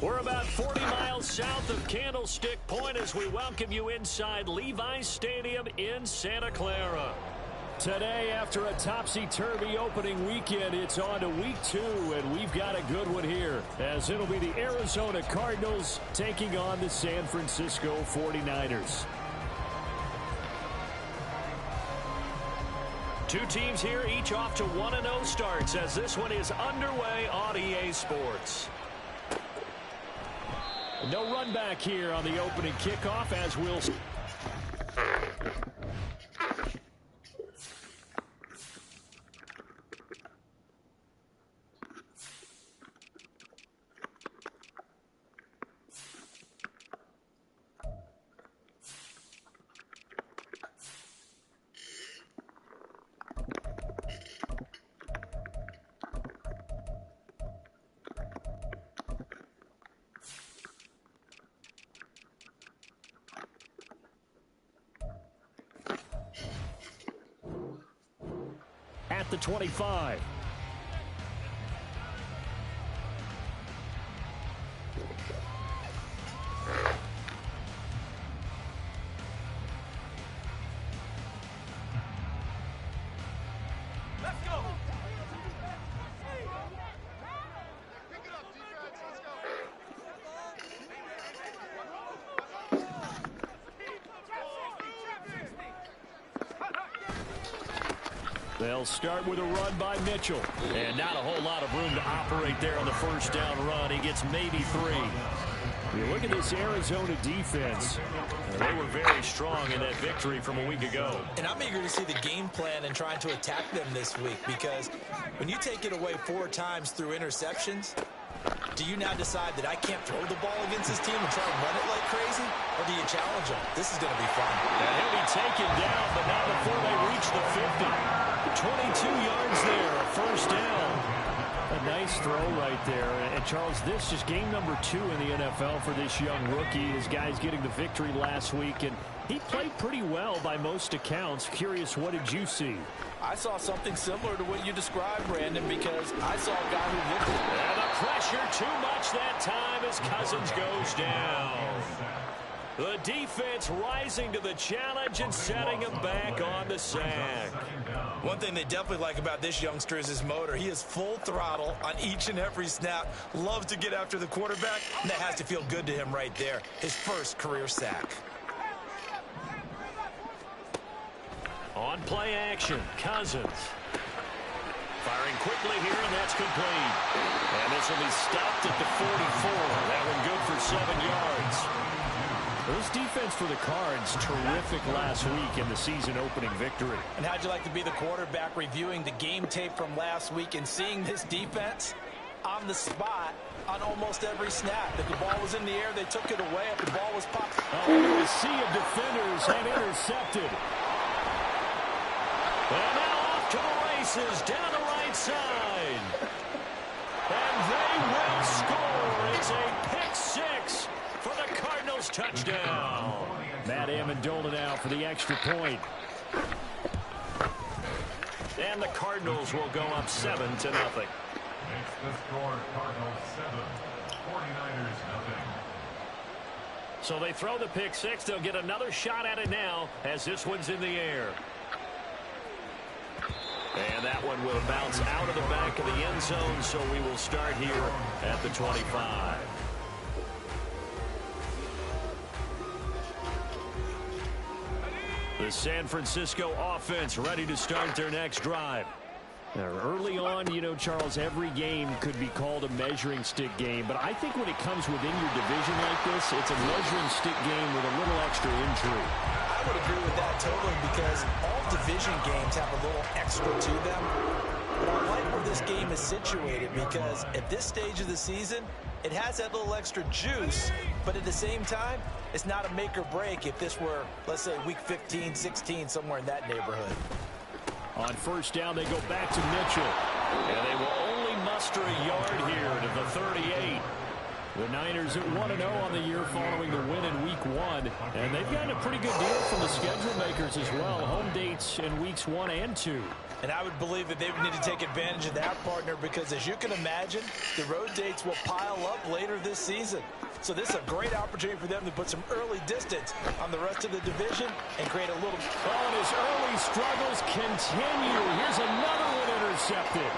We're about 40 miles south of Candlestick Point as we welcome you inside Levi's Stadium in Santa Clara. Today, after a topsy-turvy opening weekend, it's on to week 2, and we've got a good one here, as it'll be the Arizona Cardinals taking on the San Francisco 49ers. Two teams here, each off to 1-0 starts, as this one is underway on EA Sports. No run back here on the opening kickoff, as we'll... At the 25. Let's go. They'll start with a run by Mitchell. And not a whole lot of room to operate there on the first down run. He gets maybe 3. You look at this Arizona defense. They were very strong in that victory from a week ago. And I'm eager to see the game plan and trying to attack them this week, because when you take it away 4 times through interceptions, do you now decide that I can't throw the ball against this team and try and run it like crazy? Or do you challenge them? This is going to be fun. And he'll be taken down, but not before they reach the 50. 22 yards there, a first down. A nice throw right there. And Charles, this is game number 2 in the NFL for this young rookie. His guys getting the victory last week, and he played pretty well by most accounts. Curious, what did you see? I saw something similar to what you described, Brandon, because I saw a guy who looked... And the pressure too much that time as Cousins goes down. The defense rising to the challenge and setting him back on the sack. One thing they definitely like about this youngster is his motor. He is full throttle on each and every snap. Loves to get after the quarterback, and that has to feel good to him right there. His first career sack. On play action, Cousins. Firing quickly here, and that's complete. And this will be stopped at the 44. That one good for 7 yards. This defense for the Cards, terrific last week in the season-opening victory. And how'd you like to be the quarterback reviewing the game tape from last week and seeing this defense on the spot on almost every snap? If the ball was in the air, they took it away. If the ball was popped... Oh, a sea of defenders and intercepted. And now off to the races, down the right side. And they will score. It's a pick 6 for the Cardinals touchdown. Matt Amendola now for the extra point. And the Cardinals will go up 7-0. Makes the score Cardinals 7, 49ers 0. So they throw the pick 6. They'll get another shot at it now as this one's in the air. And that one will bounce out of the back of the end zone, so we will start here at the 25. The San Francisco offense ready to start their next drive. Now, early on, you know, Charles, every game could be called a measuring stick game, but I think when it comes within your division like this, it's a measuring stick game with a little extra intrigue. I would agree with that totally, because all division games have a little extra to them. But I like where this game is situated, because at this stage of the season, it has that little extra juice, but at the same time, it's not a make or break if this were, let's say, week 15, 16, somewhere in that neighborhood. On first down, they go back to Mitchell. And they will only muster a yard here to the 38. The Niners at 1-0 on the year following the win in Week 1. And they've gotten a pretty good deal from the schedule makers as well. Home dates in Weeks 1 and 2. And I would believe that they would need to take advantage of that, partner, because as you can imagine, the road dates will pile up later this season. So this is a great opportunity for them to put some early distance on the rest of the division and create a little... Oh, and his early struggles continue. Here's another one intercepted.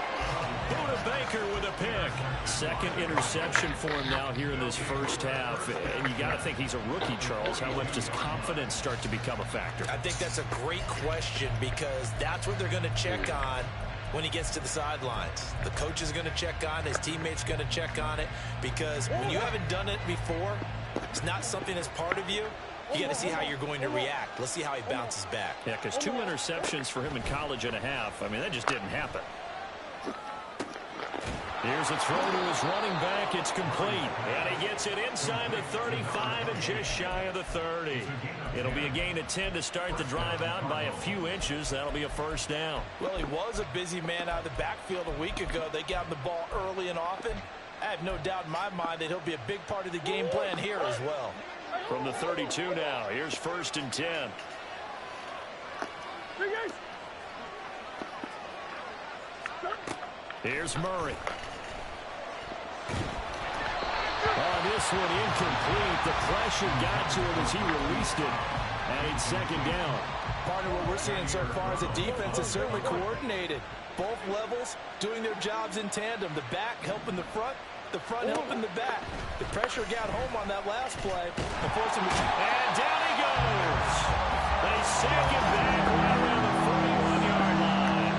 Buda Baker with a pick. Second interception for him now here in this first half. And you got to think he's a rookie, Charles. How much does confidence start to become a factor? I think that's a great question because that's what they're going to check on when he gets to the sidelines. The coach is going to check on it. His teammates going to check on it because when you haven't done it before, it's not something that's part of you. You got to see how you're going to react. Let's see how he bounces back. Yeah, because 2 interceptions for him in college and a half. I mean, that just didn't happen. Here's a throw to his running back. It's complete. And he gets it inside the 35 and just shy of the 30. It'll be a gain of 10 to start the drive out by a few inches. That'll be a first down. Well, he was a busy man out of the backfield a week ago. They got him the ball early and often. I have no doubt in my mind that he'll be a big part of the game plan here as well. From the 32 now, here's 1st and 10. Here's Murray. Oh, this one incomplete. The pressure got to him as he released it. And it's 2nd down. Partner, what we're seeing so far is the defense is certainly coordinated. Both levels doing their jobs in tandem. The back helping the front helping the back. The pressure got home on that last play. And down he goes. They sack him back right around the 41-yard line.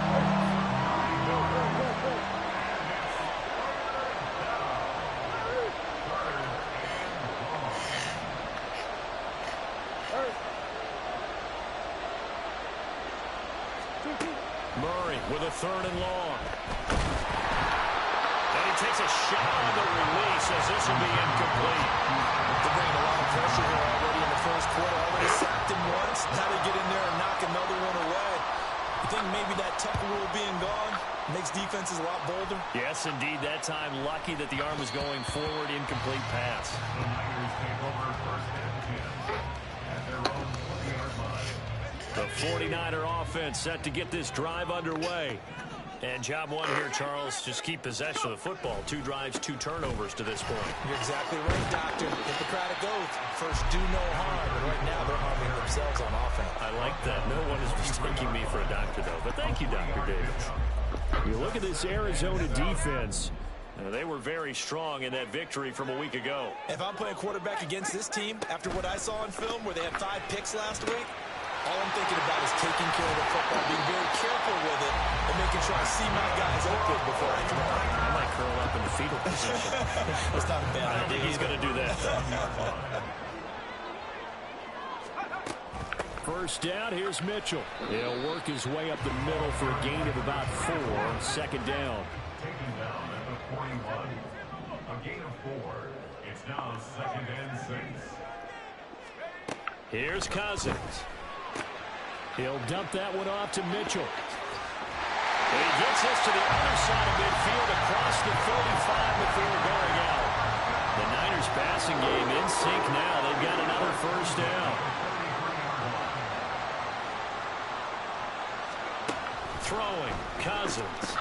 Murray with a 3rd and long. And he takes a shot on the release as this will be incomplete. They're bringing a lot of pressure here already in the first quarter. Already sacked him once. Now they get in there and knock another one away. You think maybe that Tucker rule being gone makes defenses a lot bolder? Yes, indeed. That time, lucky that the arm was going forward. Incomplete pass. The Niners take over 1st and 10 at their own 20-yard line. The 49er offense set to get this drive underway. And job one here, Charles, just keep possession of the football. 2 drives, 2 turnovers to this point. You're exactly right, Doctor. Hippocratic oath. First, do no harm. And right now, they're harming themselves on offense. I like that. No one is mistaking me for a doctor, though. But thank you, Dr. Davis. You look at this Arizona defense. They were very strong in that victory from a week ago. If I'm playing quarterback against this team, after what I saw on film where they had 5 picks last week, all I'm thinking about is taking care of the football, being very careful with it, and making sure I see my guys open before I throw. I might curl up in the fetal position. That's not a bad idea. I don't think he's going to do that, though. First down, here's Mitchell. He'll work his way up the middle for a gain of about 4. 2nd down. Taken down at the 41. A gain of 4. It's now 2nd and 6. Here's Cousins. He'll dump that one off to Mitchell. And he gets this to the other side of midfield across the 35 before going out. The Niners passing game in sync now. They've got another first down. Throwing, Cousins.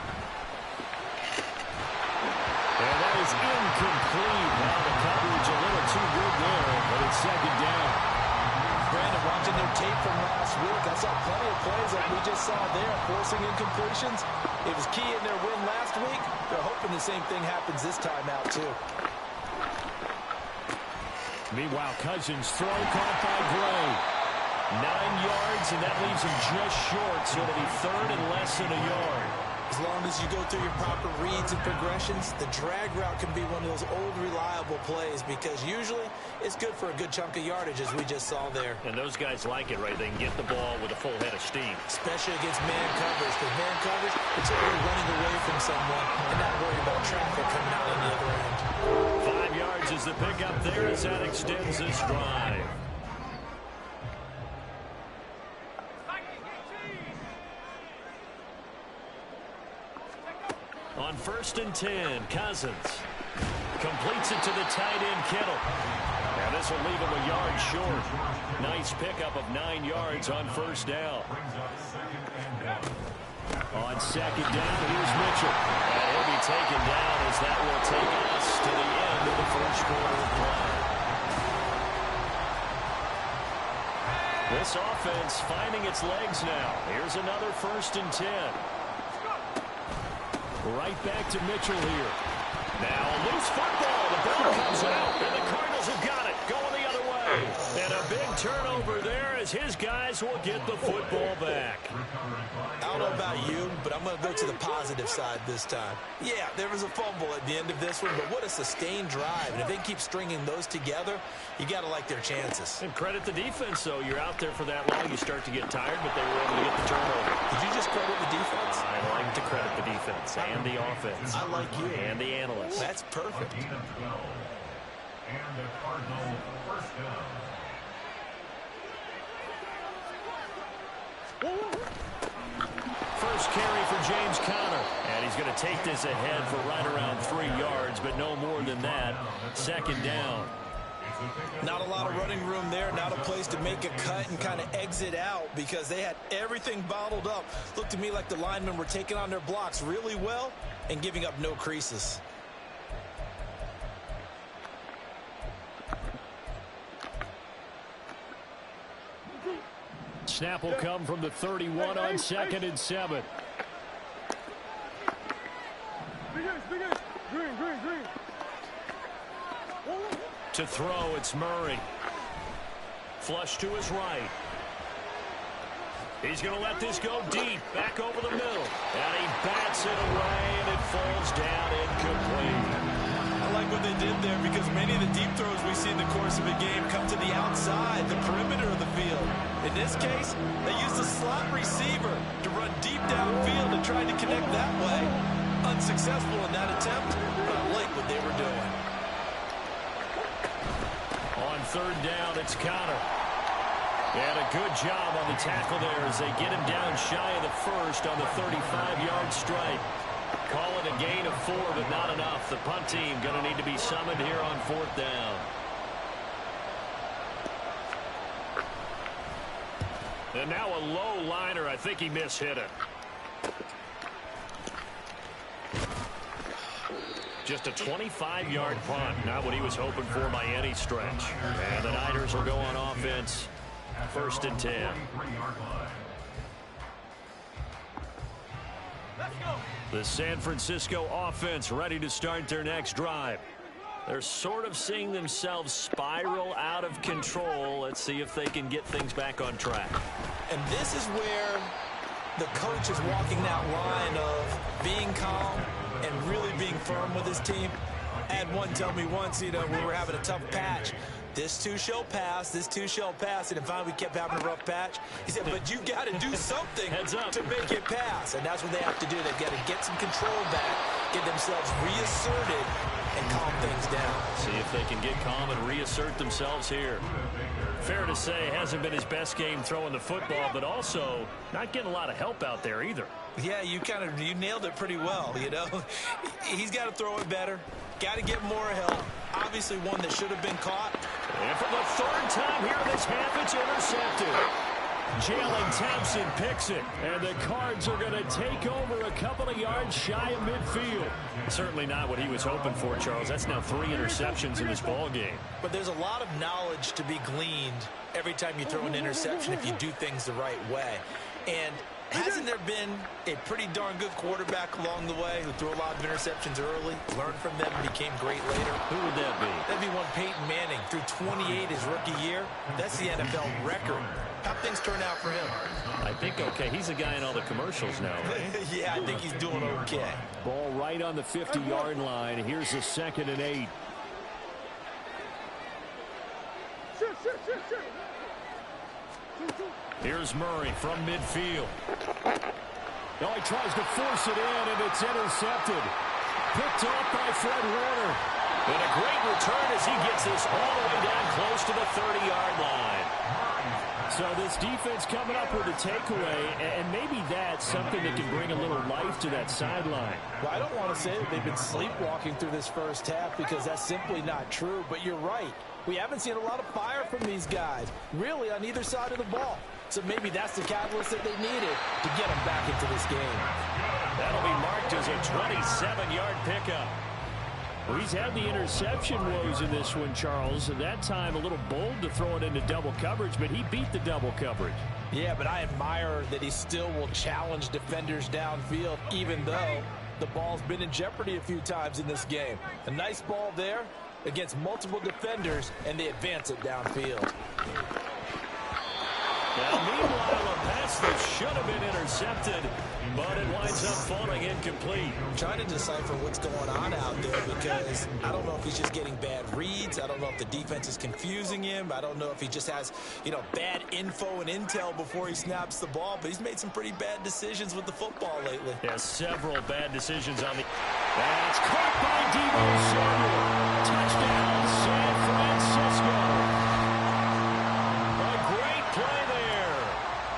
And that is incomplete. Now the coverage a little too good there, but it's 2nd down. Brandon, watching their tape from last week, I saw plenty of plays like we just saw there, forcing incompletions. It was key in their win last week. They're hoping the same thing happens this time out, too. Meanwhile, Cousins throw caught by Gray. 9 yards, and that leaves him just short, so it'll be 3rd and less than a yard. As long as you go through your proper reads and progressions, the drag route can be one of those old, reliable plays because usually it's good for a good chunk of yardage, as we just saw there. And those guys like it, right? They can get the ball with a full head of steam. Especially against man coverage, because man coverage, it's only running away from someone and not worrying about traffic coming out on the other end. 5 yards is the pickup there as that extends this drive. On 1st and 10, Cousins. Completes it to the tight end, Kittle. And this will leave him a yard short. Nice pickup of 9 yards on first down. On second down, here's Mitchell. And he'll be taken down as that will take us to the end of the first quarter of play. This offense finding its legs now. Here's another 1st and 10. Right back to Mitchell here. Now a loose football. The ball comes out, and the Cardinals have got it. Going the other way. And a big turnover there as his guys will get the football back. I don't know about you, but I'm going to go to the positive side this time. Yeah, there was a fumble at the end of this one, but what a sustained drive. And if they keep stringing those together, you got to like their chances. And credit the defense, though. You're out there for that long, you start to get tired, but they were able to get the turnover. Did you just credit the defense? I like to credit the defense and the offense. I like you. And the analysts. That's perfect. And the Cardinals first down. First carry for James Conner. And he's going to take this ahead for right around 3 yards, but no more than that. Second down. Not a lot of running room there. Not a place to make a cut and kind of exit out because they had everything bottled up. Looked to me like the linemen were taking on their blocks really well and giving up no creases. Snap will come from the 31 on 2nd and 7. To throw, it's Murray. Flush to his right. He's going to let this go deep, back over the middle. And he bats it away, and it falls down incomplete. I like what they did there because many of the deep throws we see in the course of a game come to the outside, the perimeter of the field. In this case, they used a slot receiver to run deep downfield and tried to connect that way. Unsuccessful in that attempt, but I like what they were doing. On 3rd down, it's Conner. And a good job on the tackle there as they get him down shy of the first on the 35-yard strike. Call it a gain of 4, but not enough. The punt team going to need to be summoned here on 4th down. And now a low liner. I think he mishit it. Just a 25-yard punt. Not what he was hoping for by any stretch. And the Niners will go on offense. 1st and 10. The San Francisco offense ready to start their next drive. They're sort of seeing themselves spiral out of control. Let's see if they can get things back on track. And this is where the coach is walking that line of being calm and really being firm with his team. I had one tell me once, we were having a tough patch. This too shall pass, this too shall pass. And finally we kept having a rough patch. He said, but you got to do something to make it pass. And that's what they have to do. They've got to get some control back, get themselves reasserted, and calm things down. See if they can get calm and reassert themselves here. Fair to say, hasn't been his best game throwing the football, but also not getting a lot of help out there either. Yeah, you nailed it pretty well, He's got to throw it better. Got to get more help. Obviously one that should have been caught. And for the 3rd time here in this half, it's intercepted. Jalen Thompson picks it, and the Cards are going to take over a couple of yards shy of midfield. Certainly not what he was hoping for, Charles. That's now 3 interceptions in this ball game. But there's a lot of knowledge to be gleaned every time you throw an interception if you do things the right way. And hasn't there been a pretty darn good quarterback along the way who threw a lot of interceptions early, learned from them, and became great later? Who would that be? That'd be one Peyton Manning. Threw 28 his rookie year. That's the NFL record. How'd things turn out for him? I think okay. He's a guy in all the commercials now, right? Yeah, I think he's doing okay. Ball right on the 50-yard line. Here's a 2nd and 8. Here's Murray from midfield. Now he tries to force it in, and it's intercepted. Picked off by Fred Warner. And a great return as he gets this all the way down close to the 30-yard line. So this defense coming up with a takeaway, and maybe that's something that can bring a little life to that sideline. Well, I don't want to say that they've been sleepwalking through this first half because that's simply not true, but you're right. We haven't seen a lot of fire from these guys, really, on either side of the ball. So maybe that's the catalyst that they needed to get them back into this game. That'll be marked as a 27-yard pickup. Well, he's had the interception woes in this one, Charles. At that time, a little bold to throw it into double coverage, but he beat the double coverage. Yeah, but I admire that he still will challenge defenders downfield, even though the ball's been in jeopardy a few times in this game. A nice ball there against multiple defenders, and they advance it downfield. Now, meanwhile, a pass that should have been intercepted, but it winds up falling incomplete. I'm trying to decipher what's going on out there because I don't know if he's just getting bad reads. I don't know if the defense is confusing him. I don't know if he just has, bad info and intel before he snaps the ball. But he's made some pretty bad decisions with the football lately. Yeah, several bad decisions on the... That's caught by Deebo Samuel. Touchdown, San Francisco.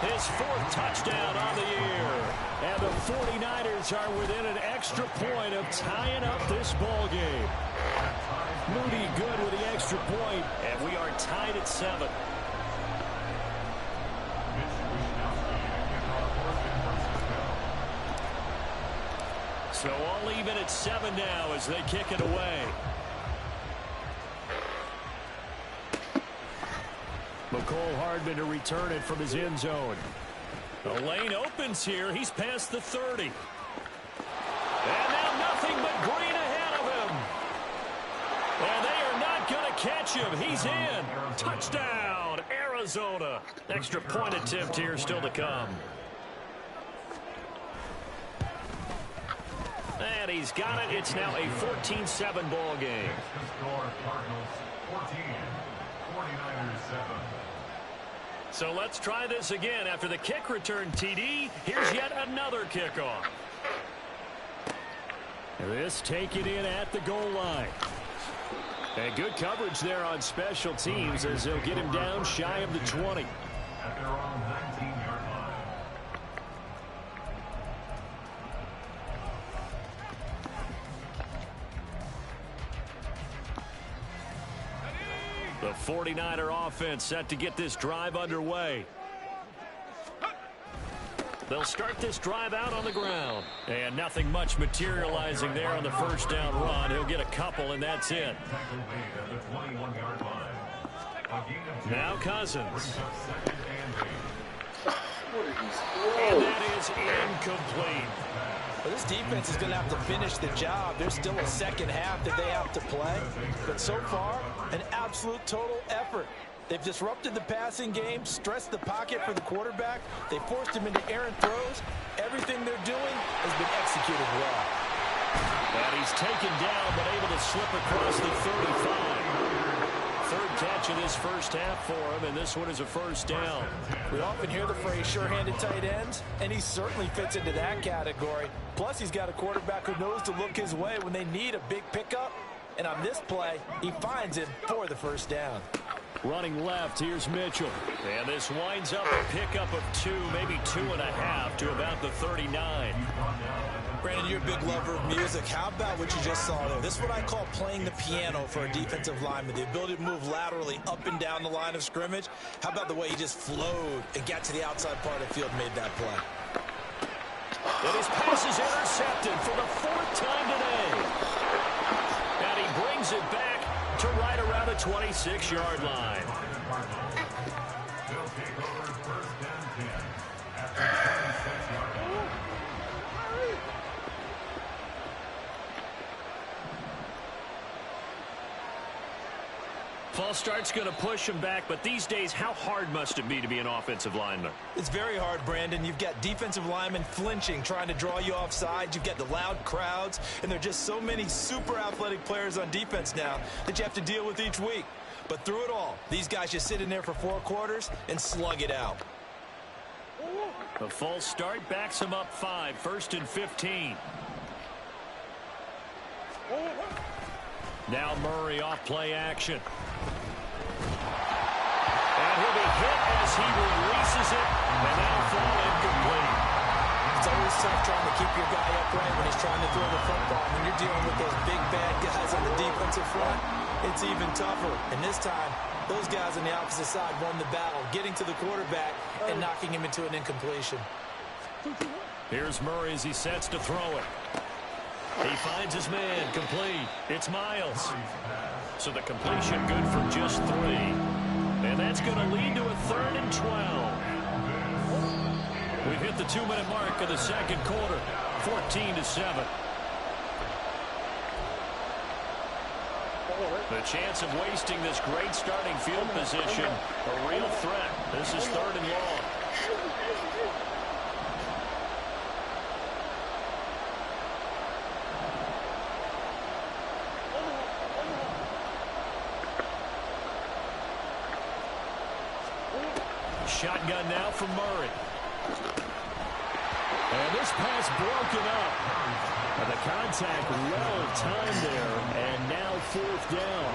His fourth touchdown on the year. And the 49ers are within an extra point of tying up this ball game. Moody good with the extra point, and we are tied at 7. So all even at 7 now as they kick it away. McCole Hardman to return it from his end zone. The lane opens here. He's past the 30. And now nothing but green ahead of him. And they are not going to catch him. He's in. Touchdown, Arizona. Extra point attempt here still to come. And he's got it. It's now a 14-7 ball game. So let's try this again. After the kick return TD, here's yet another kickoff. This taken in at the goal line. And good coverage there on special teams as they'll get him down shy of the 20. At their own 19-yard line. The 49er offense set to get this drive underway. They'll start this drive out on the ground. And nothing much materializing there on the first down run. He'll get a couple, and that's it. Now Cousins. And that is incomplete. Well, this defense is going to have to finish the job. There's still a second half that they have to play. But so far, an absolute total effort. They've disrupted the passing game, stressed the pocket for the quarterback. They forced him into errant throws. Everything they're doing has been executed well. And he's taken down, but able to slip across the 35. Third catch of this first half for him, and this one is a first down. We often hear the phrase sure-handed tight ends, and he certainly fits into that category. Plus, he's got a quarterback who knows to look his way when they need a big pickup. And on this play, he finds him for the first down. Running left, here's Mitchell. And this winds up a pickup of 2, maybe 2.5 to about the 39. Brandon, you're a big lover of music. How about what you just saw there? This is what I call playing the piano for a defensive lineman. The ability to move laterally up and down the line of scrimmage. How about the way he just flowed and got to the outside part of the field and made that play? And his pass is intercepted for the 4th time today. And he brings it back to right around the 26-yard line. False start's going to push him back, but these days, how hard must it be to be an offensive lineman? It's very hard, Brandon. You've got defensive linemen flinching, trying to draw you offside. You've got the loud crowds, and there are just so many super athletic players on defense now that you have to deal with each week. But through it all, these guys just sit in there for 4 quarters and slug it out. The false start backs him up 5, 1st and 15. Now Murray off play action. And he'll be hit as he releases it, and that'll fall incomplete. It's always tough trying to keep your guy upright when he's trying to throw the football. When you're dealing with those big, bad guys on the defensive front, it's even tougher. And this time, those guys on the opposite side won the battle, getting to the quarterback and knocking him into an incompletion. Here's Murray as he sets to throw it. He finds his man, complete. It's Miles. So the completion good for just 3. And that's going to lead to a 3rd and 12. We've hit the 2-minute mark of the second quarter, 14-7. The chance of wasting this great starting field position, a real threat. This is 3rd and long. Shotgun now from Murray. And this pass broken up. And the contact well timed there. And now 4th down.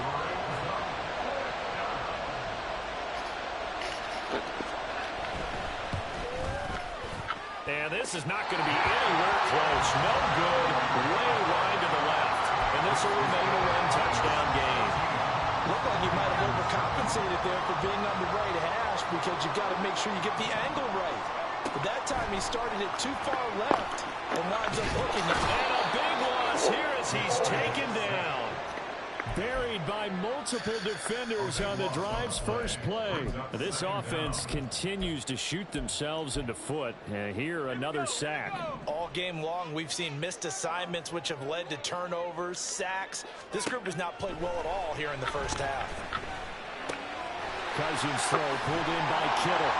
And this is not going to be anywhere close. No good. Way wide to the left. And this will remain a 1-touchdown game. Looked like he might have overcompensated there for being on the right hash because you've got to make sure you get the angle right. But that time he started it too far left and winds up hooking it. And a big loss here as he's taken down. Buried by multiple defenders on the drive's first play. This offense continues to shoot themselves in the foot. And here, another sack. All game long, we've seen missed assignments which have led to turnovers, sacks. This group has not played well at all here in the first half. Cousins throw pulled in by Kittle.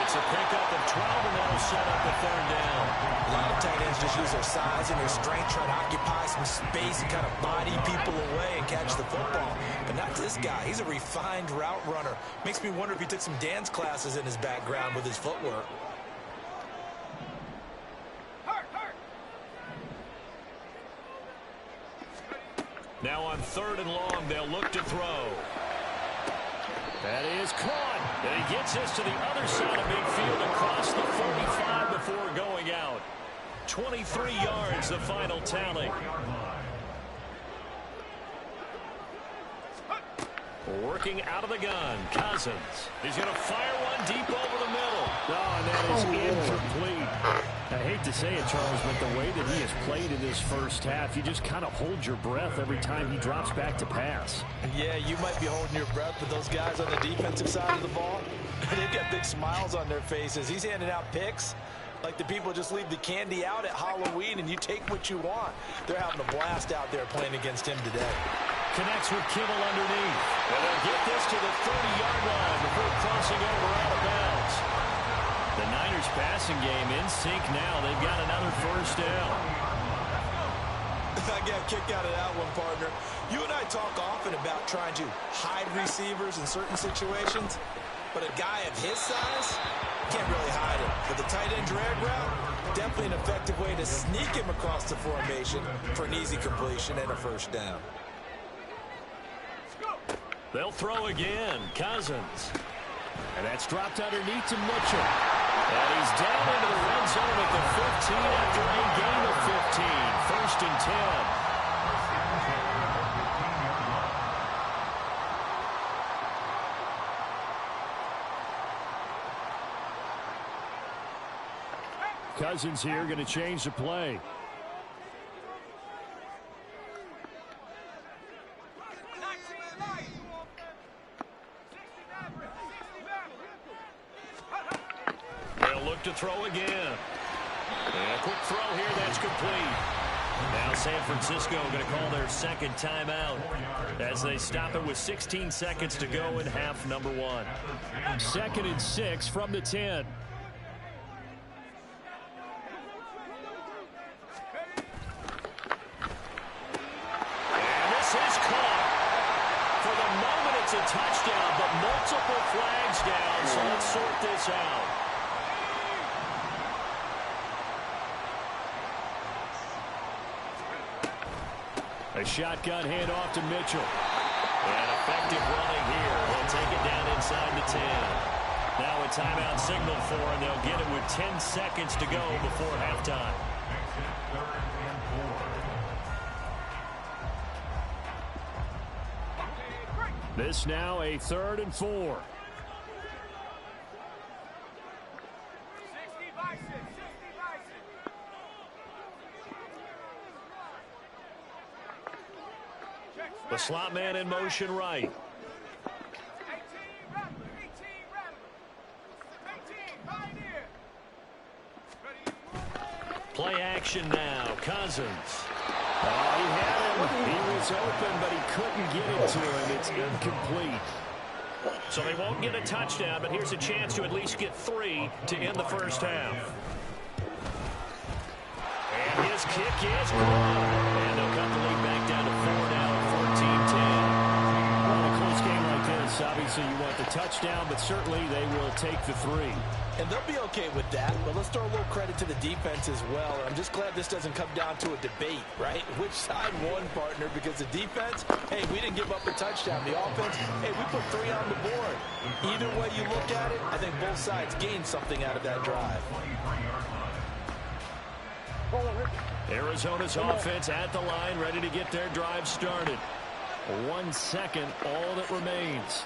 It's a pickup of 12, and that'll set up a 3rd down. A lot of tight ends just use their size and their strength, try to occupy some space and kind of body people away and catch the football. But not this guy. He's a refined route runner. Makes me wonder if he took some dance classes in his background with his footwork. Now on 3rd and long, they'll look to throw. That is caught. And he gets this to the other side of midfield across the 45 before going out. 23 yards, the final tally. Working out of the gun, Cousins. He's going to fire one deep over the middle. Oh, and that is incomplete. I hate to say it, Charles, but the way that he has played in this first half, you just kind of hold your breath every time he drops back to pass. Yeah, you might be holding your breath, but those guys on the defensive side of the ball, they've got big smiles on their faces. He's handing out picks like the people just leave the candy out at Halloween and you take what you want. They're having a blast out there playing against him today. Connects with Kittle underneath. And they'll get this to the 30-yard line before crossing over out of bounds. The Niners passing game in sync now. They've got another 1st down. I got a kick out of that one, partner. You and I talk often about trying to hide receivers in certain situations, but a guy of his size can't really hide it. But the tight end drag route, definitely an effective way to sneak him across the formation for an easy completion and a 1st down. They'll throw again. Cousins. And that's dropped underneath to Mitchell. And he's down into the red zone at the 15 after a gain of 15. 1st and 10. Cousins here going to change the play. To throw again. And a quick throw here, that's complete. Now San Francisco going to call their 2nd timeout as they stop it with 16 seconds to go in half number 1. 2nd and 6 from the 10. And this is caught. For the moment, it's a touchdown, but multiple flags down, so let's sort this out. A shotgun handoff to Mitchell. And effective running here. They'll take it down inside the 10. Now a timeout signal for, and they'll get it with 10 seconds to go before halftime. This now a 3rd and 4. The slot man in motion right. Play action now. Cousins. He had him. He was open, but he couldn't get it to him. It's incomplete. So they won't get a touchdown, but here's a chance to at least get 3 to end the first half. And his kick is good. And they'll cut the lead back down to 4 now, 14-10. Well, in a close game like this, obviously you want the touchdown, but certainly they will take the 3. And they'll be okay with that, but let's throw a little credit to the defense as well. I'm just glad this doesn't come down to a debate, right? Which side won, partner? Because the defense, hey, we didn't give up a touchdown. The offense, hey, we put 3 on the board. Either way you look at it, I think both sides gained something out of that drive. Arizona's offense at the line, ready to get their drive started. 1 second, all that remains.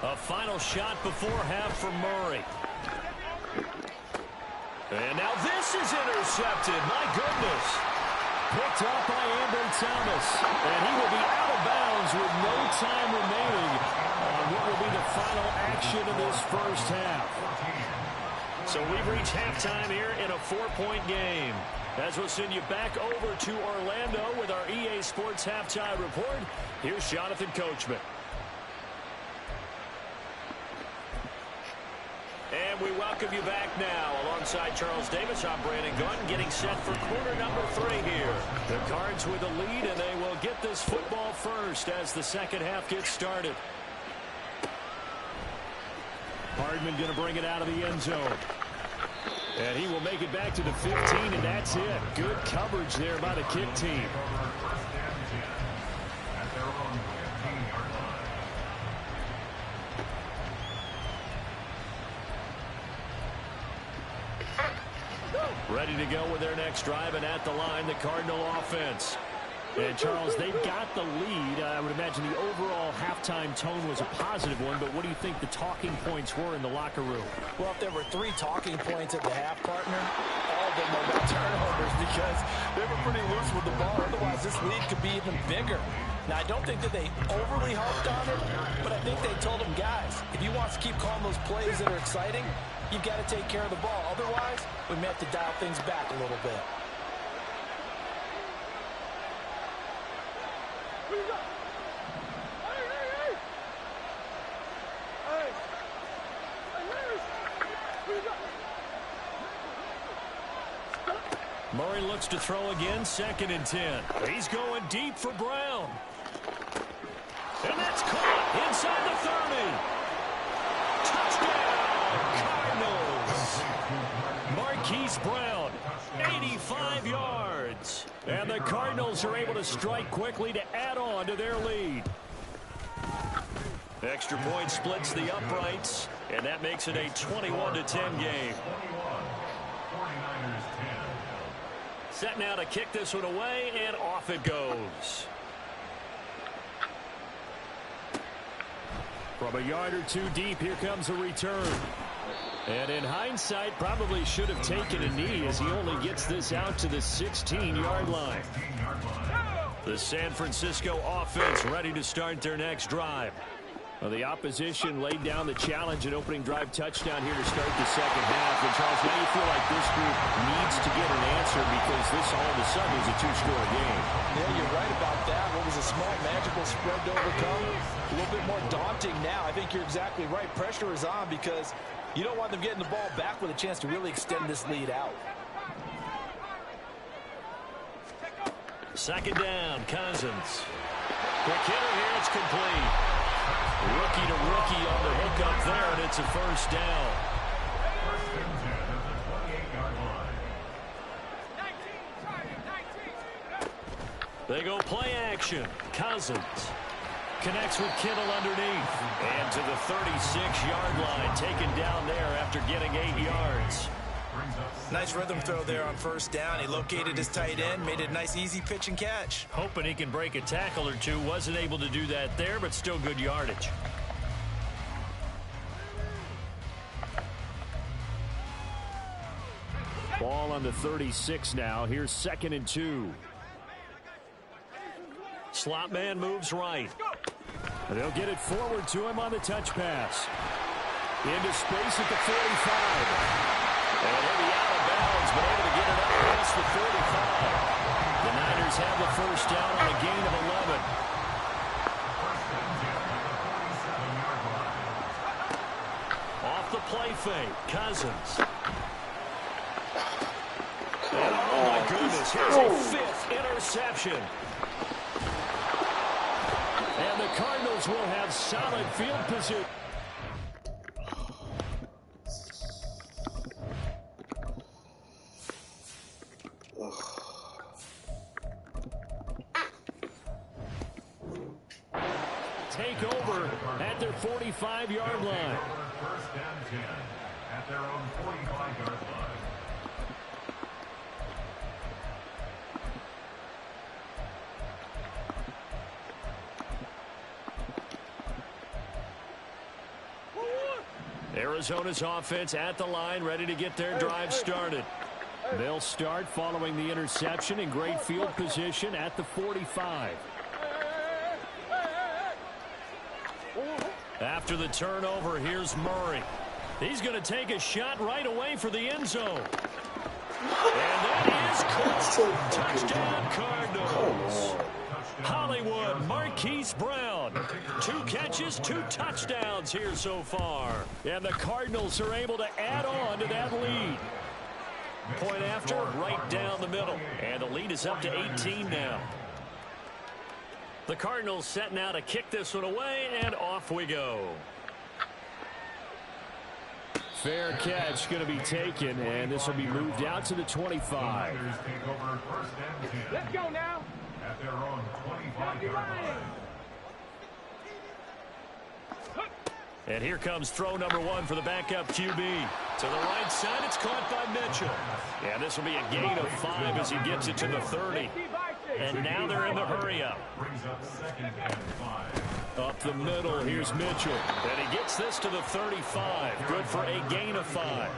A final shot before half for Murray. And now this is intercepted. My goodness. Picked up by Ambry Thomas. And he will be out of bounds with no time remaining on what will be the final action of this first half. So we've reached halftime here in a 4-point game. As we'll send you back over to Orlando with our EA Sports Halftime Report, here's Jonathan Coachman. And we welcome you back now. Alongside Charles Davis, I'm Brandon Gunn, getting set for quarter number 3 here. The Cards with a lead, and they will get this football first as the second half gets started. Hardman going to bring it out of the end zone. And he will make it back to the 15, and that's it. Good coverage there by the kick team. Ready to go with their next drive, and at the line, the Cardinal offense. And, Charles, they've got the lead. I would imagine the overall halftime tone was a positive one, but what do you think the talking points were in the locker room? Well, if there were 3 talking points at the half, partner, all of them were about turnovers because they were pretty loose with the ball. Otherwise, this lead could be even bigger. Now, I don't think that they overly harped on it, but I think they told them, guys, if you want to keep calling those plays that are exciting, you've got to take care of the ball. Otherwise, we may have to dial things back a little bit. Murray looks to throw again, 2nd and 10. He's going deep for Brown. And that's caught inside the 30. Touchdown, Cardinals. Marquise Brown, 85 yards. And the Cardinals are able to strike quickly to add on to their lead. Extra point splits the uprights, and that makes it a 21-10 game. Set now to kick this one away, and off it goes. From a yard or 2 deep, here comes a return. And in hindsight, probably should have taken a knee as he only gets this out to the 16-yard line. The San Francisco offense ready to start their next drive. Well, the opposition laid down the challenge and opening drive touchdown here to start the second half. And, Charles, now you feel like this group needs to get an answer because this all of a sudden is a 2-score game. Yeah, you're right about that. What was a small, magical spread to overcome? A little bit more daunting now. I think you're exactly right. Pressure is on because you don't want them getting the ball back with a chance to really extend this lead out. Second down, Cousins. Quick hitter here, it's complete. Rookie to rookie on the hook up there, and it's a first down. First and 10 at the 28-yard line. They go play action. Cousins connects with Kittle underneath. And to the 36-yard line, taken down there after getting 8 yards. Nice rhythm throw there on first down. He located his tight end, made it a nice easy pitch and catch. Hoping he can break a tackle or two. Wasn't able to do that there, but still good yardage. Ball on the 36 now. Here's 2nd and 2. Slot man moves right. And they'll get it forward to him on the touch pass. Into space at the 45. And he'll be out of bounds, but able to get it up past the 45. The Niners have the first down on a gain of 11. Off the play fake, Cousins. And oh my goodness, here's a 5th interception. And the Cardinals will have solid field position. Take over at their 45-yard line. First and 10 at their own 45-yard line. Arizona's offense at the line, ready to get their drive started. They'll start following the interception in great field position at the 45. After the turnover, here's Murray. He's going to take a shot right away for the end zone. And that is caught. Touchdown, Cardinals. Hollywood Marquise Brown. 2 catches, 2 touchdowns here so far. And the Cardinals are able to add on to that lead. Point after, right down the middle. And the lead is up to 18 now. The Cardinals setting out to kick this one away, and off we go. Fair catch going to be taken, and this will be moved out to the 25. Take over first and 10. Let's go now. At their own 25-yard line. And here comes throw number 1 for the backup QB. To the right side, it's caught by Mitchell. And this will be a gain of 5 as he gets it to the 30. And now they're in the hurry-up. Brings up 2nd and 5. Up the middle, here's Mitchell. And he gets this to the 35. Good for a gain of 5.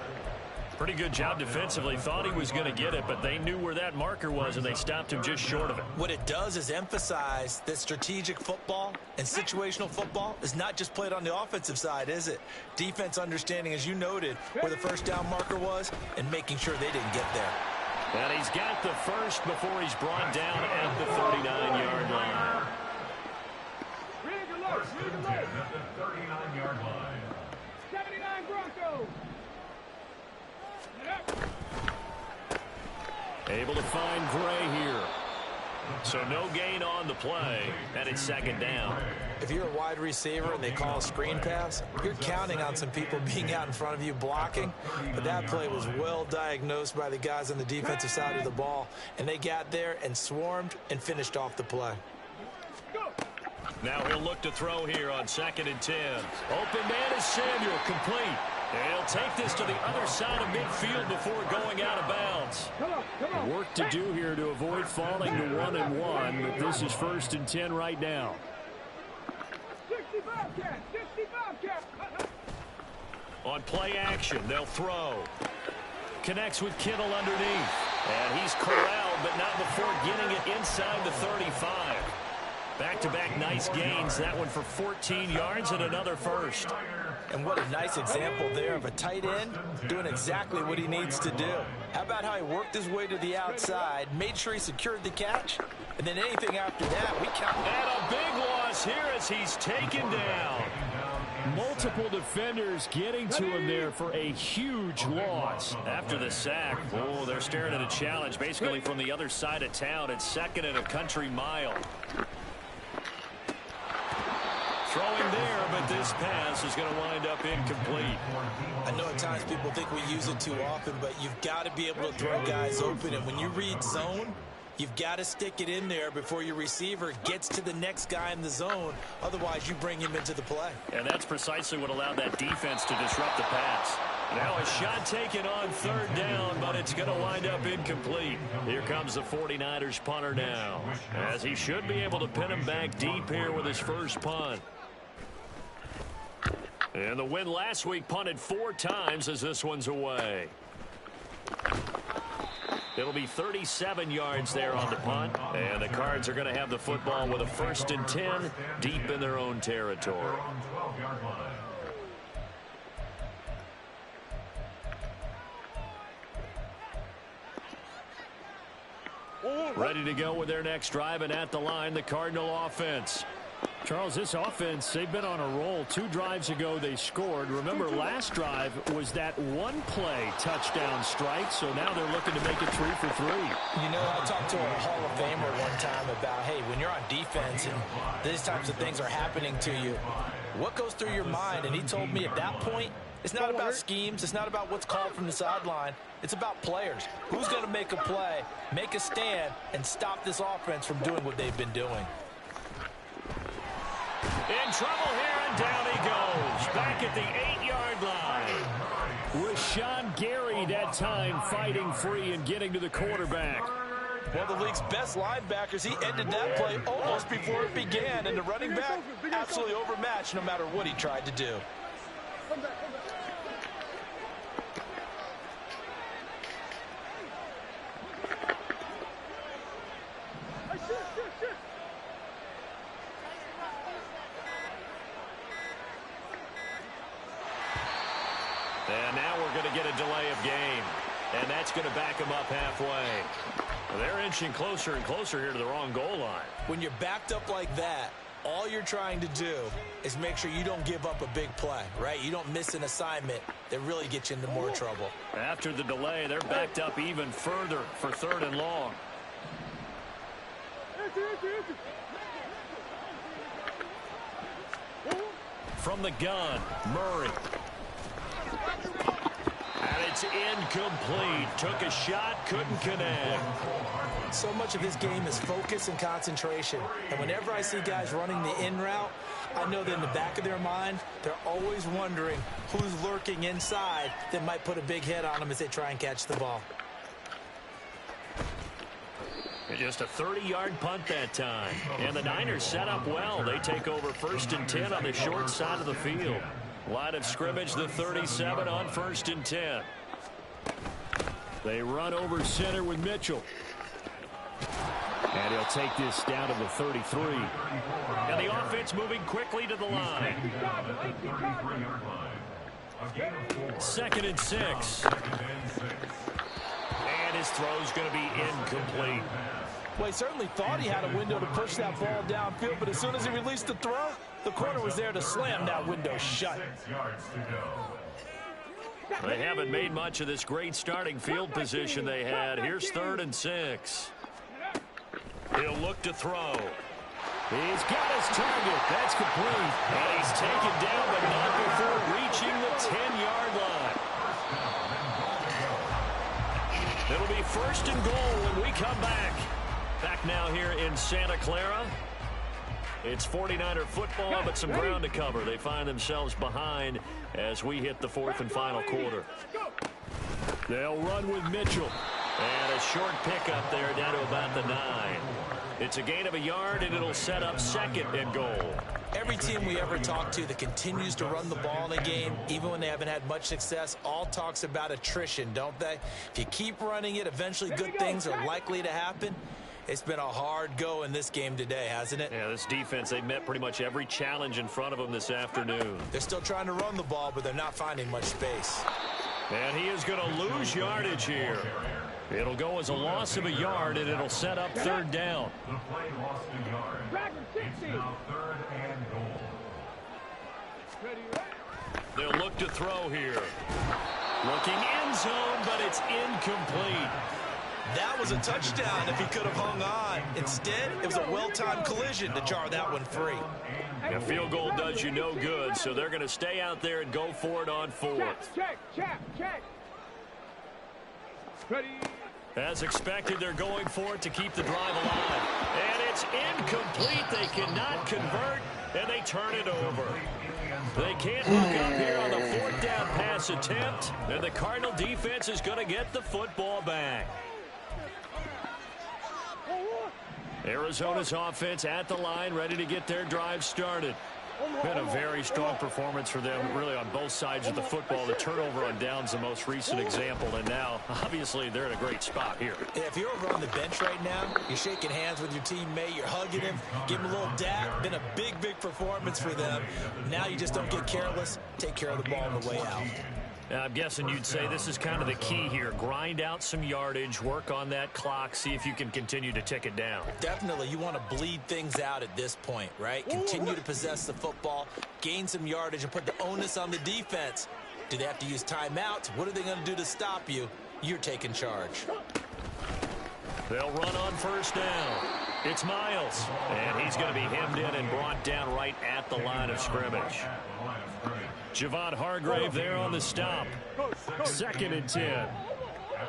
Pretty good job defensively. Thought he was going to get it, but they knew where that marker was, and they stopped him just short of it. What it does is emphasize that strategic football and situational football is not just played on the offensive side, is it? Defense understanding, as you noted, where the first down marker was and making sure they didn't get there. And he's got the first before he's brought down at the 39-yard line. First and 10 at the 39-yard line. 79 Broncos. Able to find Gray here. So no gain on the play, and it's 2nd down. If you're a wide receiver and they call a screen pass, you're counting on some people being out in front of you blocking. But that play was well diagnosed by the guys on the defensive side of the ball, and they got there and swarmed and finished off the play. Now he'll look to throw here on 2nd and 10. Open man is Samuel, complete. And he'll take this to the other side of midfield before going out of bounds. Work to do here to avoid falling to 1-1, but this is 1st and 10 right now. 65 cap. On play action, they'll throw. Connects with Kittle underneath. And he's corralled, but not before getting it inside the 35. Back-to-back nice gains. That one for 14 yards and another first. And what a nice example there of a tight end doing exactly what he needs to do. How about how he worked his way to the outside, made sure he secured the catch, and then anything after that, we count. And a big loss here as he's taken down. Multiple defenders getting to him there for a huge loss. After the sack, oh, they're staring at a challenge basically from the other side of town. It's 2nd and a country mile. Throwing there, but that this pass is going to wind up incomplete. I know at times people think we use it too often, but you've got to be able to throw guys open. And when you read zone, you've got to stick it in there before your receiver gets to the next guy in the zone. Otherwise, you bring him into the play. And that's precisely what allowed that defense to disrupt the pass. Now a shot taken on third down, but it's going to wind up incomplete. Here comes the 49ers punter now, as he should be able to pin him back deep here with his first punt. And the Win last week punted 4 times as this one's away. It'll be 37 yards there on the punt, and the Cards are going to have the football with a 1st and 10 deep in their own territory. Ready to go with their next drive, and at the line, the Cardinal offense. Charles, this offense, they've been on a roll. 2 drives ago, they scored. Remember, last drive was that one-play touchdown strike, so now they're looking to make it 3 for 3. You know, I talked to a Hall of Famer one time about, hey, when you're on defense and these types of things are happening to you, what goes through your mind? And he told me at that point, it's not about schemes. It's not about what's called from the sideline. It's about players. Who's going to make a play, make a stand, and stop this offense from doing what they've been doing? In trouble here, and down he goes. Back at the 8-yard line. Rashawn Gary that time fighting free and getting to the quarterback. One of the league's best linebackers, he ended that play almost before it began, and the running back absolutely overmatched no matter what he tried to do. And now we're going to get a delay of game. And that's going to back them up halfway. They're inching closer and closer here to the wrong goal line. When you're backed up like that, all you're trying to do is make sure you don't give up a big play, right? You don't miss an assignment that really gets you into more trouble. After the delay, they're backed up even further for 3rd and long. From the gun, Murray. And it's incomplete. Took a shot, couldn't connect. So much of this game is focus and concentration. And whenever I see guys running the in route, I know that in the back of their mind, they're always wondering who's lurking inside that might put a big hit on them as they try and catch the ball. Just a 30-yard punt that time. And the Niners set up well. They take over 1st and 10 on the short side of the field. Line of scrimmage, the 37 on 1st and 10. They run over center with Mitchell. And he'll take this down to the 33. And the offense moving quickly to the line. 2nd and 6. And his throw's going to be incomplete. Well, he certainly thought he had a window to push that ball downfield, but as soon as he released the throw, the corner was there to slam that window shut. They haven't made much of this great starting field position they had. Here's 3rd and 6. He'll look to throw. He's got his target. That's complete. And he's taken down, but not before reaching the 10-yard line. It'll be 1st and goal when we come back. Back now here in Santa Clara. It's 49er football, but some ground to cover. They find themselves behind as we hit the 4th and final quarter. They'll run with Mitchell. And a short pickup there down to about the 9. It's a gain of a yard, and it'll set up 2nd and goal. Every team we ever talk to that continues to run the ball in a game, even when they haven't had much success, all talks about attrition, don't they? If you keep running it, eventually good things are likely to happen. It's been a hard go in this game today, hasn't it? Yeah, this defense, they met pretty much every challenge in front of them this afternoon. They're still trying to run the ball, but they're not finding much space. And he is going to lose yardage here. It'll go as a loss of a yard, and it'll set up 3rd down. The play lost a yard. It's now 3rd and goal. They'll look to throw here. Looking end zone, but it's incomplete. That was a touchdown if he could have hung on. Instead, it was a well-timed collision to jar that one free. A field goal does you no good, so they're going to stay out there and go for it on fourth. Check. Ready. As expected, they're going for it to keep the drive alive. And it's incomplete. They cannot convert, and they turn it over. They can't hook up here on the fourth down pass attempt, and the Cardinal defense is going to get the football back. Arizona's offense at the line, ready to get their drive started. Been a very strong performance for them, really, on both sides of the football. The turnover on downs the most recent example, and now, obviously, they're in a great spot here. Yeah, if you're over on the bench right now, you're shaking hands with your teammate, you're hugging him, give him a little dap. Been a big performance for them. Now you just don't get careless. Take care of the ball on the way out. I'm guessing you'd say this is kind of the key here. Grind out some yardage, work on that clock, see if you can continue to tick it down. Definitely, you want to bleed things out at this point, right? Continue to possess the football, gain some yardage, and put the onus on the defense. Do they have to use timeouts? What are they going to do to stop you? You're taking charge. They'll run on first down. It's Miles, and he's going to be hemmed in and brought down right at the line of scrimmage. Javon Hargrave there on the stop. 2nd and 10. At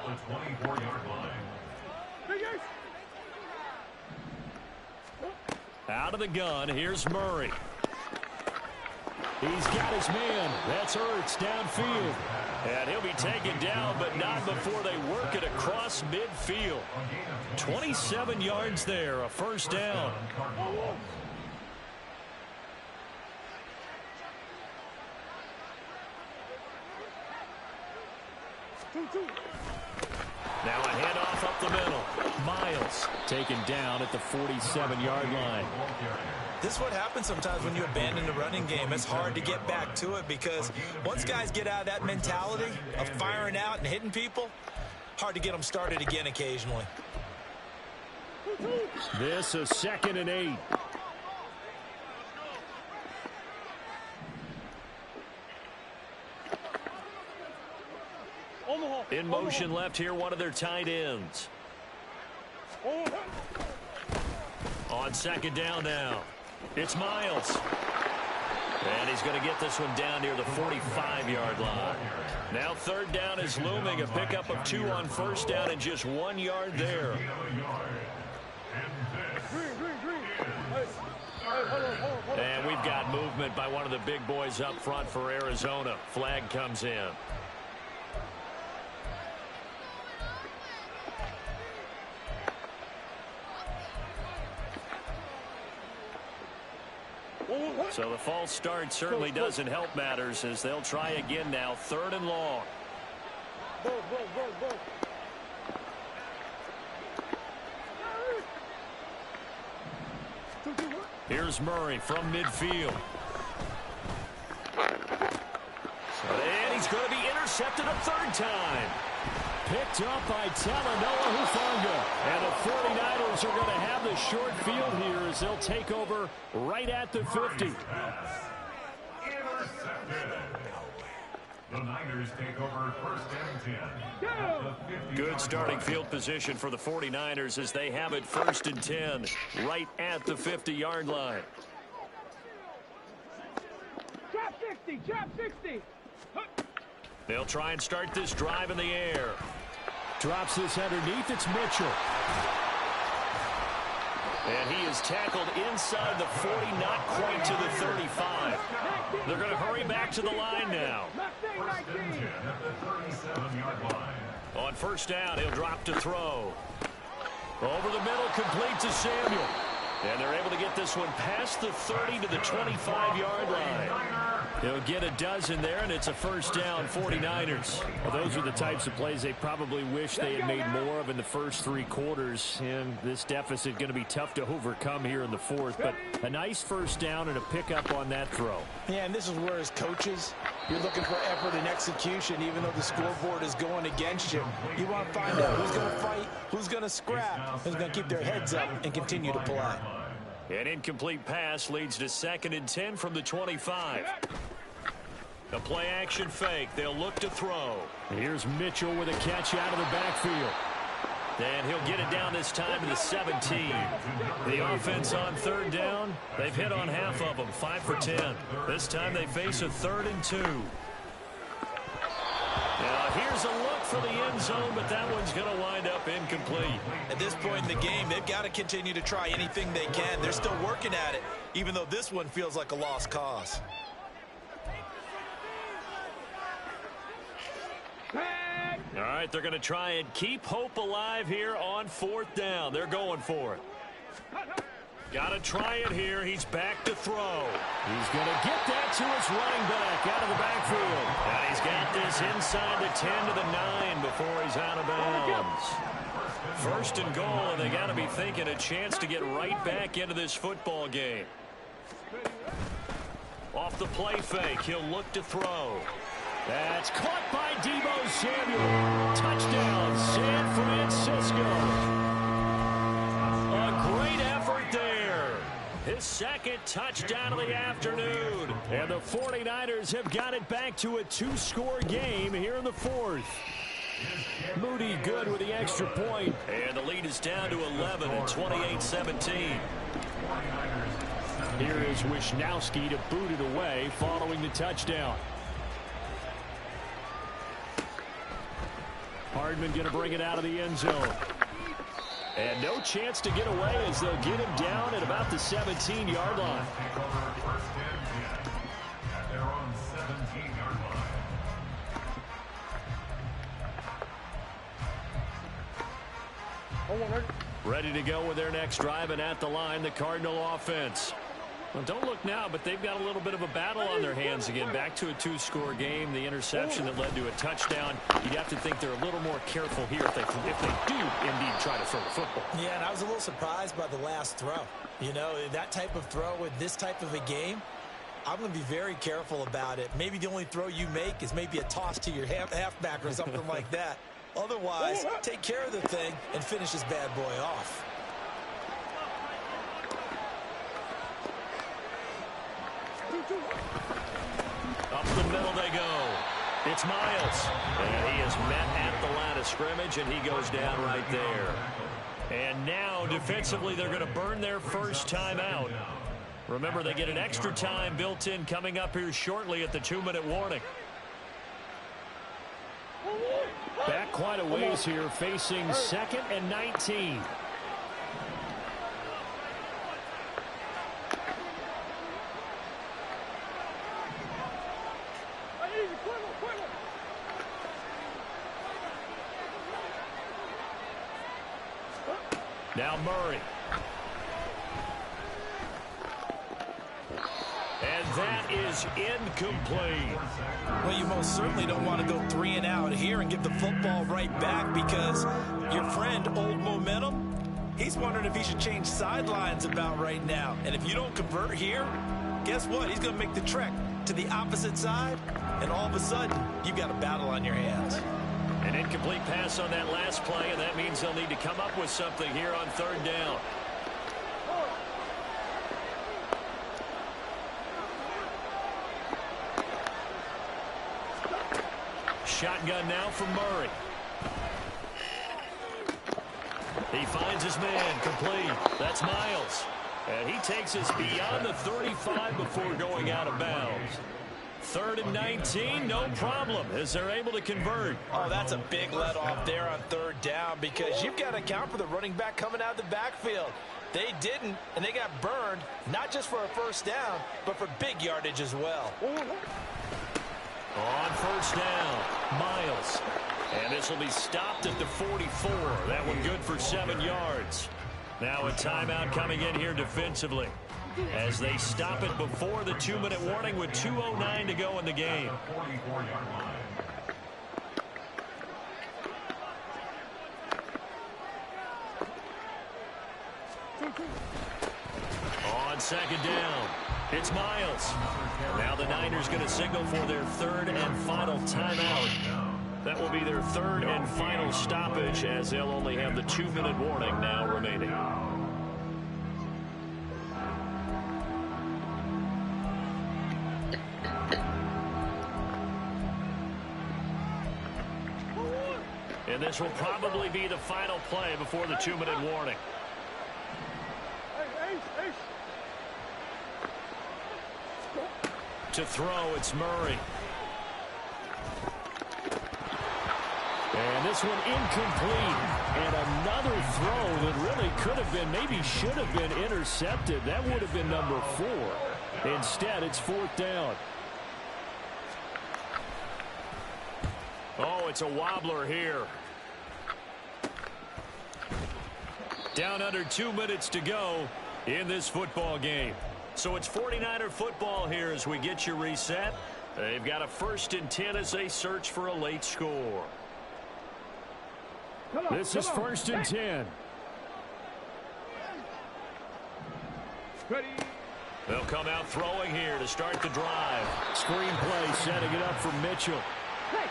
the 24-yard line. Out of the gun, here's Murray. He's got his man. That's Ertz downfield. And he'll be taken down, but not before they work it across midfield. 27 yards there, a first down. Now a handoff up the middle. Miles taken down at the 47-yard line. This is what happens sometimes when you abandon the running game. It's hard to get back to it because once guys get out of that mentality of firing out and hitting people, hard to get them started again occasionally. This is 2nd and 8. In motion left here, one of their tight ends. On 2nd down now. It's Miles. And he's going to get this one down near the 45-yard line. Now 3rd down is looming. A pickup of 2 on first down and just 1 yard there. And we've got movement by one of the big boys up front for Arizona. Flag comes in. So the false start certainly doesn't help matters as they'll try again now. 3rd and long. Here's Murray from midfield. And he's going to be intercepted a 3rd time. Picked up by Talanoa Hufanga. And the 49ers are going to have the short field here as they'll take over right at the 50. Intercepted. The Niners take over 1st and 10. Good starting field position for the 49ers as they have it 1st and 10 right at the 50-yard line. Trap 60. They'll try and start this drive in the air. Drops this underneath. It's Mitchell. And he is tackled inside the 40, not quite to the 35. They're going to hurry back to the line now. On first down, he'll drop to throw. Over the middle, complete to Samuel. And they're able to get this one past the 30 to the 25-yard line. They'll get a dozen there, and it's a first down, 49ers. Well, those are the types of plays they probably wish they had made more of in the first 3 quarters. And this deficit going to be tough to overcome here in the 4th. But a nice first down and a pickup on that throw. Yeah, and this is where as coaches, you're looking for effort and execution, even though the scoreboard is going against you. You want to find out who's going to fight, who's going to scrap, who's going to keep their heads up and continue to play. An incomplete pass leads to 2nd and 10 from the 25. A play-action fake. They'll look to throw. Here's Mitchell with a catch out of the backfield. And he'll get it down this time to the 17. The offense on third down, they've hit on half of them, 5 for 10. This time they face a 3rd and 2. Now here's a look for the end zone, but that one's going to wind up incomplete. At this point in the game, they've got to continue to try anything they can. They're still working at it, even though this one feels like a lost cause. All right, they're going to try and keep hope alive here on 4th down. They're going for it. Got to try it here. He's back to throw. He's going to get that to his running back out of the backfield. And he's got this inside the 10 to the 9 before he's out of bounds. 1st and goal, and they got to be thinking a chance to get right back into this football game. Off the play fake, he'll look to throw. That's caught by Deebo Samuel. Touchdown, San Francisco. A great effort there. His 2nd touchdown of the afternoon. And the 49ers have got it back to a 2-score game here in the 4th. Moody good with the extra point. And the lead is down to 11 at 28-17. Here is Wisnowski to boot it away following the touchdown. Hardman going to bring it out of the end zone. And no chance to get away as they'll get him down at about the 17-yard line. Ready to go with their next drive, and at the line, the Cardinal offense. Well, don't look now, but they've got a little bit of a battle on their hands again. Back to a 2-score game. The interception that led to a touchdown. You'd have to think they're a little more careful here if they do indeed try to throw the football. Yeah, and I was a little surprised by the last throw. You know, that type of throw with this type of a game, I'm going to be very careful about it. Maybe the only throw you make is maybe a toss to your halfback or something like that. Otherwise, take care of the thing and finish this bad boy off. Up the middle they go. It's Miles. And he is met at the line of scrimmage, and he goes down right there. And now, defensively, they're going to burn their first time out. Remember, they get an extra time built in coming up here shortly at the 2-minute warning. Back quite a ways here, facing 2nd and 19. Now Murray. And that is incomplete. Well, you most certainly don't want to go 3 and out here and give the football right back, because your friend, Old Momentum, he's wondering if he should change sidelines about right now. And if you don't convert here, guess what? He's going to make the trek to the opposite side, and all of a sudden, you've got a battle on your hands. An incomplete pass on that last play, and that means they'll need to come up with something here on 3rd down. Shotgun now from Murray. He finds his man, complete. That's Miles. And he takes us beyond the 35 before going out of bounds. 3rd and 19, no problem, as they're able to convert. Oh, that's a big let off there on 3rd down, because you've got to account for the running back coming out of the backfield. They didn't, and they got burned, not just for a first down, but for big yardage as well. On 1st down, Miles. And this will be stopped at the 44. That one good for 7 yards. Now a timeout coming in here defensively, as they stop it before the 2-minute warning with 2:09 to go in the game. On 2nd down, it's Miles. Now the Niners going to signal for their 3rd and final timeout. That will be their 3rd and final stoppage, as they'll only have the 2-minute warning now remaining. And this will probably be the final play before the 2-minute warning. To throw, it's Murray. And this one incomplete. And another throw that really could have been, maybe should have been intercepted. That would have been number 4. Instead, it's 4th down. Oh, it's a wobbler here. Down under 2 minutes to go in this football game. So it's 49er football here as we get your reset. They've got a 1st and 10 as they search for a late score. This is 1st and 10. Ready. They'll come out throwing here to start the drive. Screen play setting it up for Mitchell.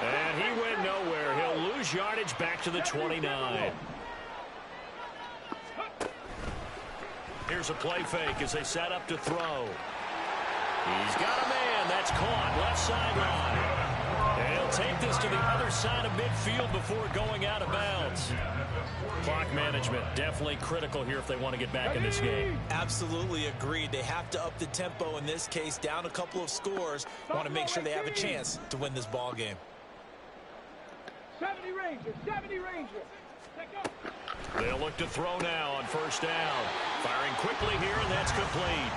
And he went nowhere. He'll lose yardage back to the 29. Here's a play fake as they set up to throw. He's got a man. That's caught. Left sideline. And he'll take this to the other side of midfield before going out of bounds. Clock management definitely critical here if they want to get back in this game. Absolutely agreed. They have to up the tempo in this case, down a couple of scores. Want to make sure they have a chance to win this ball game. 70 Ranger, 70 Ranger. Take up. They'll look to throw now on 1st down. Firing quickly here, and that's complete.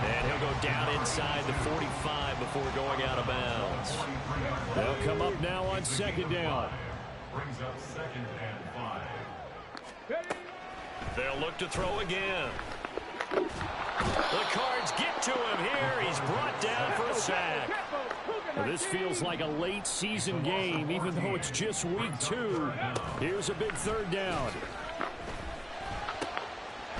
And he'll go down inside the 45 before going out of bounds. They'll come up now on 2nd down. Brings up 2nd and 5. They'll look to throw again. The Cards get to him here. He's brought down for a sack. This feels like a late season game, even though it's just week 2. Here's a big 3rd down.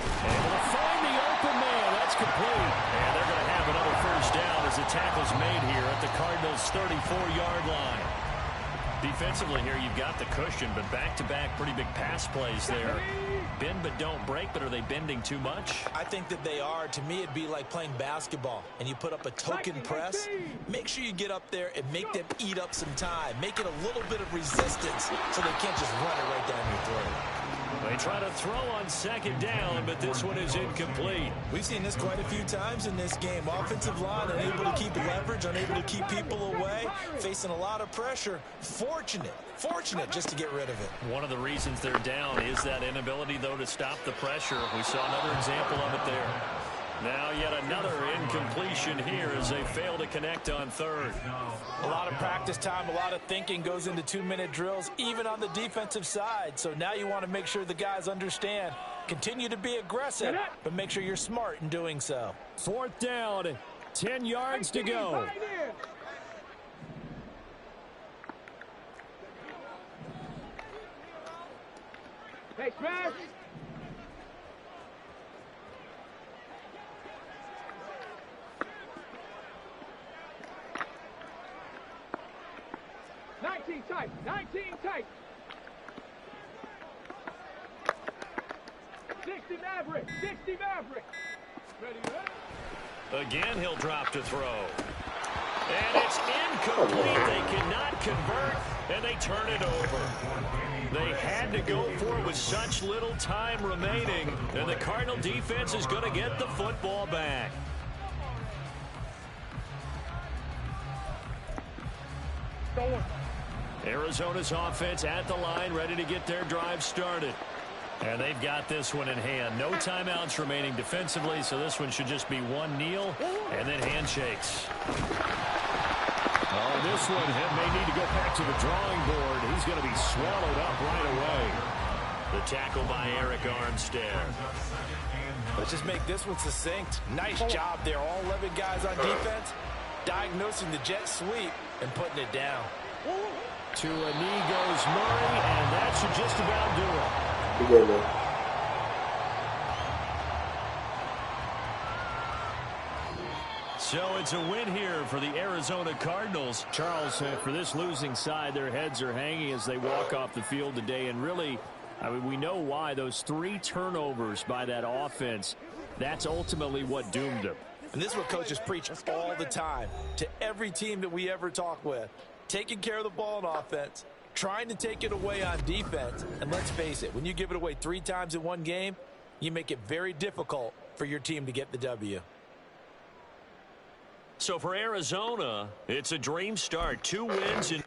Able to find the open man. That's complete. And they're going to have another 1st down as the tackle's made here at the Cardinals' 34-yard line. Defensively here, you've got the cushion, but back-to-back pretty big pass plays there. Bend but don't break, but are they bending too much? I think that they are. To me, it'd be like playing basketball, and you put up a token press. Make sure you get up there and make them eat up some time. Make it a little bit of resistance so they can't just run it right down your throat. They try to throw on 2nd down, but this one is incomplete. We've seen this quite a few times in this game. Offensive line unable to keep leverage, unable to keep people away, facing a lot of pressure. Fortunate just to get rid of it. One of the reasons they're down is that inability, though, to stop the pressure. We saw another example of it there. Now yet another incompletion here as they fail to connect on 3rd. A lot of practice time, a lot of thinking goes into 2-minute drills, even on the defensive side. So now you want to make sure the guys understand. Continue to be aggressive, but make sure you're smart in doing so. 4th down, 10 yards to go. Hey, smash. Tight, 19 tight. 60 Maverick, 60 Maverick. Ready. Again, he'll drop to throw. And it's incomplete. They cannot convert, and they turn it over. They had to go for it with such little time remaining, and the Cardinal defense is going to get the football back. Arizona's offense at the line, ready to get their drive started. And they've got this one in hand. No timeouts remaining defensively, so this one should just be one kneel and then handshakes. Oh, this one may need to go back to the drawing board. He's going to be swallowed up right away. The tackle by Arik Armstead. Let's just make this one succinct. Nice job there. All 11 guys on defense diagnosing the jet sweep and putting it down. To a knee goes Murray, and that should just about do it. So it's a win here for the Arizona Cardinals. Charles, for this losing side, their heads are hanging as they walk off the field today. And really, I mean, we know why. Those 3 turnovers by that offense, that's ultimately what doomed them. And this is what coaches preach all the time to every team that we ever talk with. Taking care of the ball on offense, trying to take it away on defense. And let's face it, when you give it away 3 times in one game, you make it very difficult for your team to get the W. So for Arizona, it's a dream start. 2 wins in